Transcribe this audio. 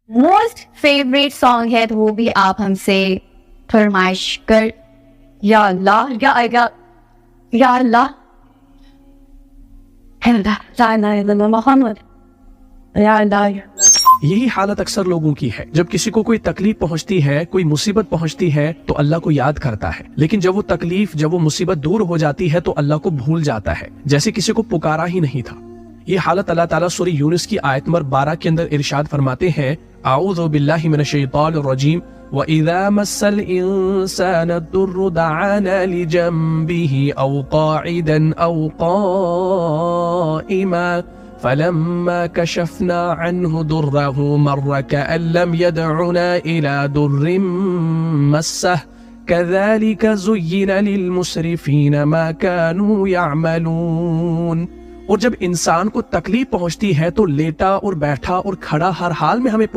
Most favourite song ہے تو وہ بھی آپ ہم سے فرمائش کر. یا اللہ یا اللہ لا الہ الا اللہ محمد یا اللہ. یہی حالت اکثر لوگوں کی ہے. جب کسی کو کوئی تکلیف پہنچتی ہے، کوئی مصیبت پہنچتی ہے تو اللہ کو یاد کرتا ہے، لیکن جب وہ تکلیف، جب وہ مصیبت دور ہو جاتی ہے تو اللہ کو بھول جاتا ہے، جیسے کسی کو پکارا ہی نہیں تھا. یہ حالت اللہ تعالیٰ سورہ یونس کی آیت نمبر 12 کے اندر ارشاد فرماتے ہیں، اعوذ باللہ من الشیطان الرجیم وَإِذَا مَسَّ الْإِنسَانَ الضُّرُّ دَعَانَا لِجَنبِهِ أَوْ قَاعِدًا أَوْ قَائِمًا فَلَمَّا كَشَفْنَا عَنْهُ ضُرَّهُ مَرَّ كَأَن لَّمْ يَدْعُنَا إِلَى ضُرٍّ مَّسَّهُ كَذَلِكَ زُيِّنَ لِلْمُسْرِفِينَ مَا كَانُوا يَعْمَلُونَ. اور جب انسان کو تکلیف پہنچتی ہے تو لیٹا اور بیٹھا اور کھڑا ہر حال میں ہمیں